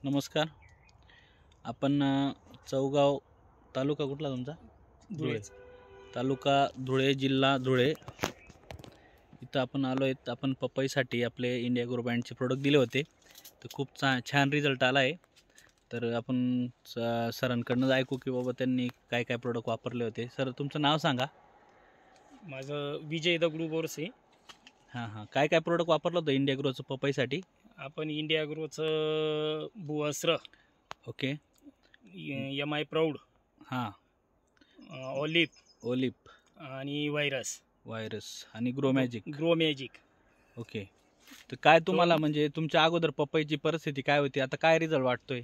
नमस्कार. आपण चौगाव तालुका कुठला तुमचा? धुळे. तालुका धुळे, जिल्हा धुळे. इथं आपण आलो आहेत. आपण पपईसाठी आपले इंडिया ग्रो ब्रँडचे प्रोडक्ट दिले होते, तर खूप छान रिझल्ट आला आहे. तर आपण सरांकडनं ऐकू की बाबा त्यांनी काय काय प्रोडक्ट वापरले होते. सर, तुमचं नाव सांगा. माझं विजय दगडू बोरसे. हां, काय काय प्रोडक्ट वापरलं होतं इंडिया ग्रोचं पपईसाठी? आपण इंडिया ग्रोचं बुअस्त्र, ओके. MI प्राऊड, हां, ऑलिप आणि व्हायरस आणि ग्रो मॅजिक. ओके. तर काय तुम्हाला म्हणजे तुमच्या अगोदर पपईची परिस्थिती काय होती, आता काय रिझल्ट वाटतोय?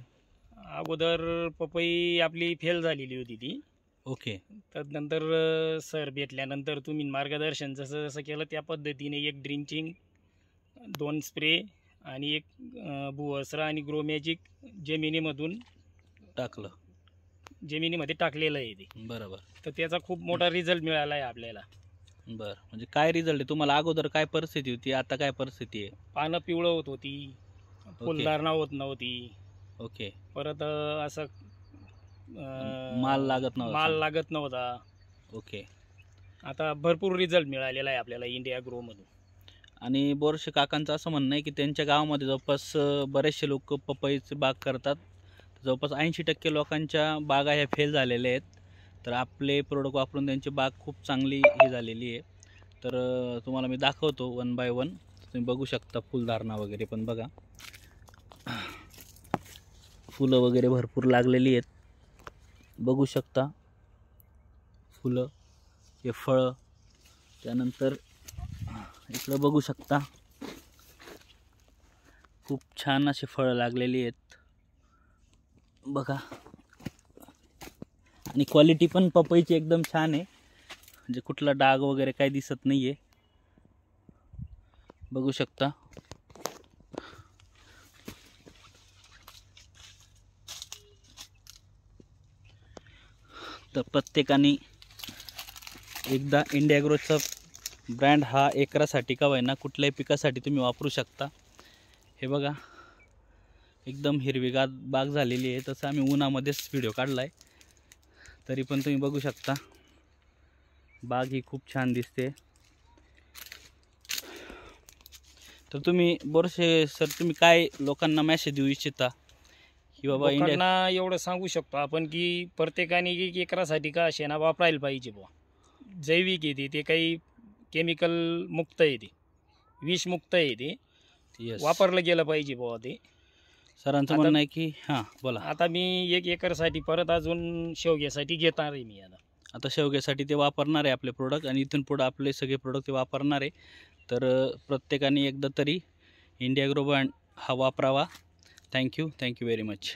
अगोदर पपई आपली फेल झालेली होती ती. ओके. त्यानंतर सर भेटल्यानंतर तुम्ही मार्गदर्शन जसं जसं केलं त्या पद्धतीने एक ड्रिंचिंग, 2 स्प्रे आणि एक बुअस्त्र आणि ग्रो मॅजिक जमिनीमध्ये टाकलेलं आहे ते. बरोबर. तर त्याचा खूप मोठा रिझल्ट मिळाला आहे आपल्याला. बरं, म्हणजे काय रिझल्ट आहे तुम्हाला? अगोदर काय परिस्थिती होती, आता काय परिस्थिती आहे? पानं पिवळं होत होती, फुलधारणा होत नव्हती. ओके. परत असं माल लागत नव्हता. ओके. आता भरपूर रिझल्ट मिळालेला आहे आपल्याला इंडिया ग्रोमधून. आणि बोरसे काकांचं असं म्हणणं आहे की त्यांच्या गावामध्ये जवळपास बरेचसे लोक पपईची बाग करतात. जवळपास 80% लोकांच्या बागा ह्या फेल झालेल्या आहेत. तर आपले प्रोडक्ट वापरून त्यांची बाग खूप चांगली ही झालेली आहे. तर तुम्हाला मी दाखवतो 1 बाय 1. तुम्ही बघू शकता फुलधारणा वगैरे पण बघा, फुलं वगैरे भरपूर लागलेली आहेत. बघू शकता फुलं, हे फळं. त्यानंतर इकडं बघू शकता खूप छान असे फळं लागलेली आहेत बघा. आणि क्वालिटी पण पपईची एकदम छान आहे, म्हणजे कुठला डाग वगैरे काही दिसत नाही आहे. बघू शकता. तर प्रत्येकाने एकदा इंडिया ग्रोचा ब्रँड हा एकरासाठी का होईना कुठल्याही पिकासाठी तुम्ही वापरू शकता. हे बघा, एकदम हिरवीगार बाग झालेली आहे. तसं आम्ही उन्हामध्येच व्हिडिओ काढला आहे, तरी पण तुम्ही बघू शकता बाग ही खूप छान दिसते. तर तुम्ही बोरसे सर, तुम्ही काय लोकांना मेसेज देऊ इच्छिता की बाबा लोकांना एवढं सांगू शकतो आपण की प्रत्येकाने एक एकरासाठी का शेणा वापरायला पाहिजे बुवा. जैविक येते ते, काही केमिकल मुक्त येते, विष मुक्त येते, वापरलं गेलं पाहिजे बुवा ते. सरांचं म्हणणं आहे की हां बोला. आता मी 1 एकरसाठी परत अजून शेवग्यासाठी घेणार आहे मी. आता शेवग्यासाठी ते वापरणार आहे आपले प्रोडक्ट, आणि इथून पुढं आपले सगळे प्रोडक्ट ते वापरणार आहे. तर प्रत्येकाने एकदा तरी इंडिया ग्रो ब्रँड हा वापरावा. Thank you very much.